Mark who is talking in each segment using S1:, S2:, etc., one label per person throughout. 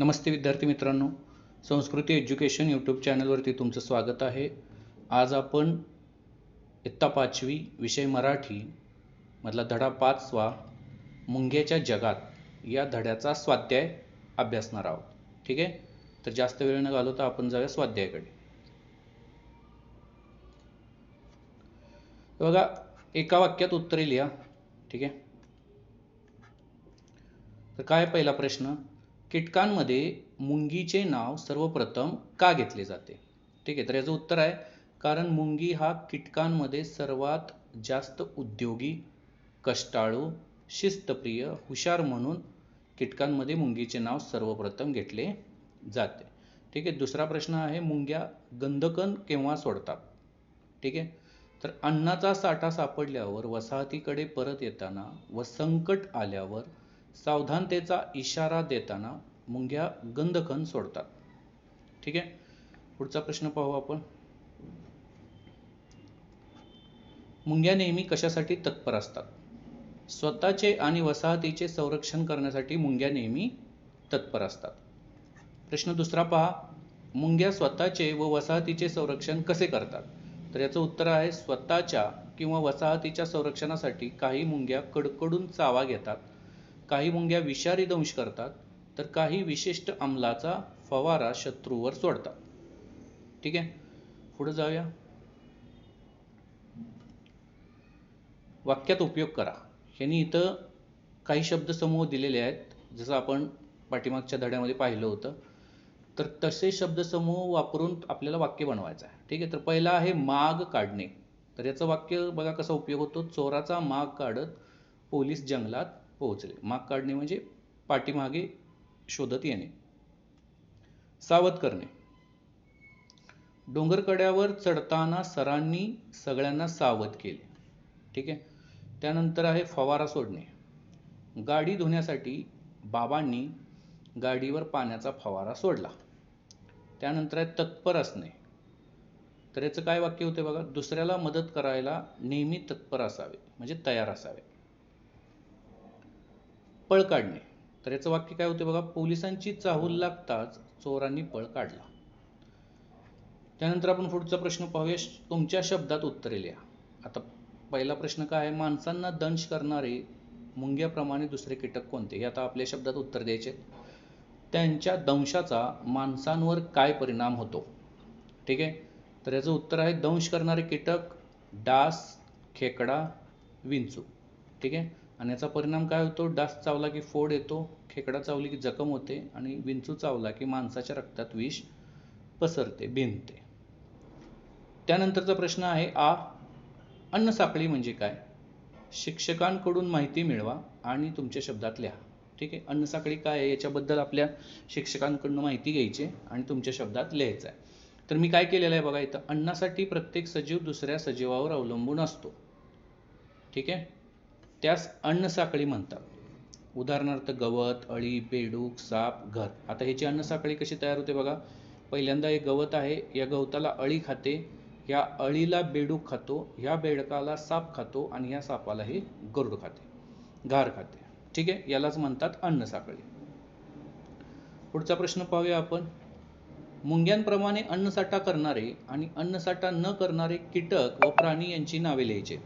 S1: नमस्ते विद्यार्थी मित्रांनो, संस्कृती एज्युकेशन यूट्यूब चॅनलवरती तुमचं स्वागत आहे. आज आपण इयत्ता 5वी विषय मराठी मधला धडा 5वा मुंग्याच्या जगात या धड्याचा स्वाध्याय अभ्यासणार आहोत. ठीक आहे, तर जास्त वेळ न घालवता आपण जाऊया स्वाध्यायाकडे. बघा, एका वाक्यात उत्तरे लिहा. ठीक आहे, तर काय पहिला प्रश्न, कीटकांमध्ये मुंगीचे नाव सर्वप्रथम का घेतले जाते? ठीक आहे, तर याचं उत्तर आहे कारण मुंगी हा कीटकांमध्ये सर्वात जास्त उद्योगी, कष्टाळू, शिस्तप्रिय, हुशार म्हणून कीटकांमध्ये मुंगीचे नाव सर्वप्रथम घेतले जाते. ठीक आहे, दुसरा प्रश्न आहे, मुंग्या गंधकण केव्हा सोडतात? ठीक आहे, तर अन्नाचा साठा सापडल्यावर, वसाहतीकडे परत येताना व संकट आल्यावर सावधानतेचा इशारा देताना मुंग्या गंधकण सोडतात. ठीक आहे, पुढचा प्रश्न पाहू आपण. मुंग्या नेहमी कशासाठी तत्पर असतात? स्वतःचे आणि वसाहतीचे संरक्षण करण्यासाठी मुंग्या नेहमी तत्पर असतात. प्रश्न दुसरा पहा, मुंग्या स्वतःचे व वसाहतीचे संरक्षण कसे करतात? तर याचं उत्तर आहे, स्वतःच्या किंवा वसाहतीच्या संरक्षणासाठी काही मुंग्या कडकडून चावा घेतात, काही मुंग्या विषारी दंश करतात, तर काही विशिष्ट अंमलाचा फवारा शत्रूवर सोडतात. ठीक आहे, पुढे जाऊया. वाक्यात उपयोग करा. यांनी इथं काही शब्दसमूह दिलेले आहेत, जसं आपण पाठीमागच्या धड्यामध्ये पाहिलं होतं. तर तसे शब्दसमूह वापरून आपल्याला वाक्य बनवायचं आहे. ठीक आहे, तर पहिला आहे माग काढणे. तर याचं वाक्य बघा कसा उपयोग होतो, चोराचा माग काढत पोलीस जंगलात पोहोचले. माग काढणे म्हणजे पाठीमागे शोधत येणे. सावध करणे, डोंगरकड्यावर चढताना सरांनी सगळ्यांना सावध केले. ठीक आहे, त्यानंतर आहे फवारा सोडणे. गाडी धुण्यासाठी बाबांनी गाडीवर पाण्याचा फवारा सोडला. त्यानंतर आहे तत्पर असणे. तर याचं काय वाक्य होते बघा, दुसऱ्याला मदत करायला नेहमी तत्पर असावे, म्हणजे तयार असावे. पळ काढणे. तर याचं वाक्य काय होते बघा, पोलिसांची चाहूल लागताच चोरांनी पळ काढला. त्यानंतर आपण पुढचा प्रश्न पाहूया, तुमच्या शब्दात उत्तरे लिहा. आता पहिला प्रश्न काय आहे, माणसांना दंश करणारे मुंग्याप्रमाणे दुसरे कीटक कोणते? हे आता आपल्या शब्दात उत्तर द्यायचे. त्यांच्या दंशाचा माणसांवर काय परिणाम होतो? ठीक आहे, तर याचं उत्तर आहे, दंश करणारे कीटक डास, खेकडा, विंचू. ठीक आहे, आणि याचा परिणाम काय होतो, डास चावला की फोड येतो, खेकडा चावली की जखम होते, आणि विंचू चावला की माणसाच्या रक्तात विष पसरते, भिनते. त्यानंतरचा प्रश्न आहे, अन्न साखळी म्हणजे काय? शिक्षकांकडून माहिती मिळवा आणि तुमच्या शब्दात लिहा. ठीक आहे, अन्न साखळी काय आहे याच्याबद्दल आपल्या शिक्षकांकडून माहिती घ्यायची आणि तुमच्या शब्दात लिहायचं आहे. तर मी काय केलेलं आहे बघा, इथं अन्नासाठी प्रत्येक सजीव दुसऱ्या सजीवावर अवलंबून असतो. ठीक आहे, त्यास अन्न साखळी म्हणतात. उदाहरणार्थ गवत, अळी, बेडूक, साप, घर. आता ह्याची अन्न साखळी कशी तयार होते बघा, पहिल्यांदा एक गवत आहे, या गवताला अळी खाते, या अळीला बेडूक खातो, ह्या बेडकाला साप खातो, आणि ह्या सापाला हे गरुड खाते, घार खाते. ठीक आहे, यालाच म्हणतात अन्न साखळी. पुढचा प्रश्न पाहूया आपण. मुंग्यांप्रमाणे अन्नसाठा करणारे आणि अन्नसाठा न करणारे कीटक व प्राणी यांची नावे लिहायची.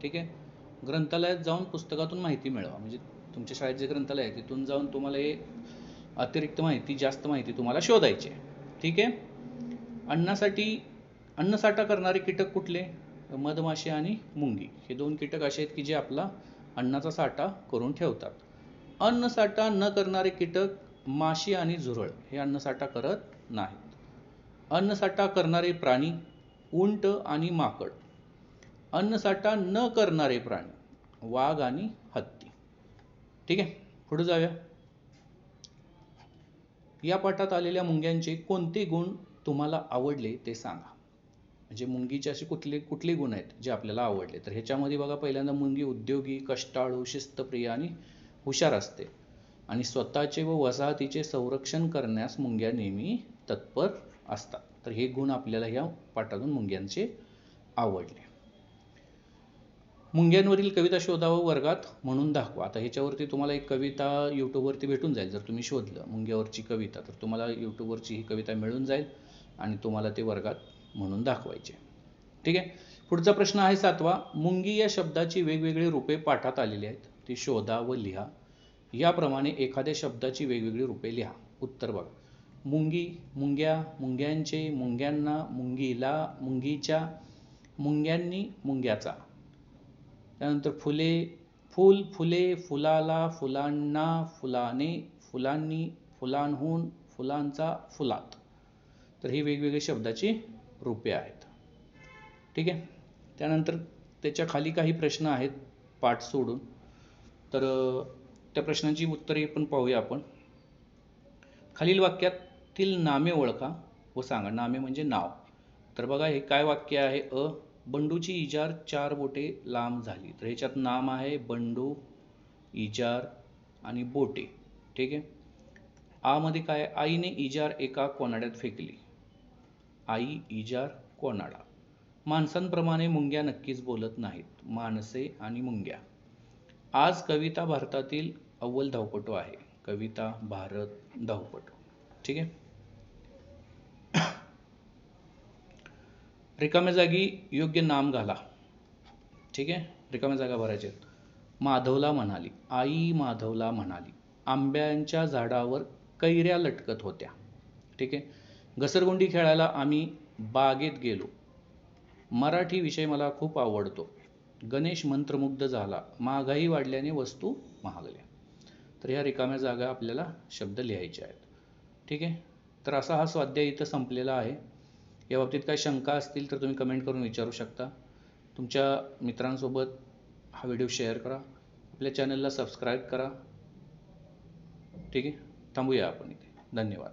S1: ठीक आहे, ग्रंथालयात जाऊन पुस्तकातून माहिती मिळवा. म्हणजे तुमच्या शाळेत जे ग्रंथालय आहे तिथून जाऊन तुम्हाला हे अतिरिक्त माहिती, जास्त माहिती तुम्हाला शोधायची आहे. ठीक आहे, अन्नसाठा करणारे कीटक कुठले? मधमाशी आणि मुंगी. हे दोन कीटक असे आहेत की जे आपला अन्नाचा साठा करून ठेवतात. अन्नसाठा न करणारे कीटक माशी आणि झुरळ हे अन्नसाठा करत नाहीत. अन्नसाठा करणारे प्राणी उंट आणि माकड. अन्नसाठा न करणारे प्राणी वाघ आणि हत्ती. ठीक आहे, पुढे जाऊया. या पाठात आलेल्या मुंग्यांचे कोणते गुण तुम्हाला आवडले ते सांगा. म्हणजे मुंगीचे असे कुठले गुण आहेत जे आपल्याला आवडले? तर ह्याच्यामध्ये बघा, पहिल्यांदा मुंगी उद्योगी, कष्टाळू, शिस्तप्रिय आणि हुशार असते, आणि स्वतःचे व वसाहतीचे संरक्षण करण्यास मुंग्या नेहमी तत्पर असतात. तर हे गुण आपल्याला या पाठातून मुंग्यांचे आवडले. मुंग्यांवरील कविता शोधा व वर्गात म्हणून दाखवा. आता ह्याच्यावरती तुम्हाला एक कविता यूट्यूबवरती भेटून जाईल. जर तुम्ही शोधलं मुंग्यावरची कविता तर तुम्हाला यूट्यूबवरची ही कविता मिळून जाईल आणि तुम्हाला ते वर्गात म्हणून दाखवायचे. ठीक आहे. पुढचा प्रश्न आहे 7वा. मुंगी या शब्दाची वेगवेगळी रूपे पाठात आलेली आहेत, ती शोधा व लिहा. याप्रमाणे एखाद्या शब्दाची वेगवेगळी रूपे लिहा. उत्तर बघा. मुंगी, मुंग्या, मुंग्यांचे, मुंग्यांना, मुंगीला, मुंगीच्या, मुंग्यांनी, मुंग्याचा. त्यानंतर फुले, फूल, फुले, फुलाला, फुलांना, फुलाने, फुलांनी, फुलांहून, फुलांचा, फुलात. तर ही वेगवेगळी शब्दाची रूपे आहेत. ठीक आहे. त्यानंतर त्याच्या खाली काही प्रश्न आहेत पाठ सोडून, तर त्या प्रश्नांची उत्तरे पण पाहूया आपण. खालील वाक्यातील नामे ओळखा व सांगा. नामे म्हणजे नाव. तर बघा हे काय वाक्य आहे. बंडूची इजार 4 बोटे लांब झाली. तर ह्याच्यात नाम आहे बंडू, इजार आणि बोटे. ठीक आहे. मध्ये काय, आईने इजार एका कोनाड्यात फेकली. आई, इजार, कोनाडा. माणसांप्रमाणे मुंग्या नक्कीच बोलत नाहीत. माणसे आणि मुंग्या. आज कविता भारतातील अव्वल धावपटू आहे. कविता, भारत, धावपटू. ठीक आहे. रिकाम्या जागी योग्य नाम घाला. ठीक आहे. रिकाम्या जागा भरायच्या आहेत. माधवला म्हणाली. आई माधवला म्हणाली. आंब्यांच्या झाडावर कैऱ्या लटकत होत्या. ठीक आहे. घसरगुंडी खेळायला आम्ही बागेत गेलो. मराठी विषय मला खूप आवडतो. गणेश मंत्रमुग्ध झाला. महागाई वाढल्याने वस्तू महागल्या. तर ह्या रिकाम्या जागा आपल्याला शब्द लिहायचे आहेत. ठीक आहे. तर असा हा स्वाध्याय इथं संपलेला आहे. या बाबतीत काही शंका असतील तर तुम्ही कमेंट करून विचारू शकता. तुमच्या मित्रांसोबत हा व्हिडिओ शेअर करा. आपल्या चॅनलला सबस्क्राईब करा. ठीक आहे. थांबूया आपण इथे. धन्यवाद.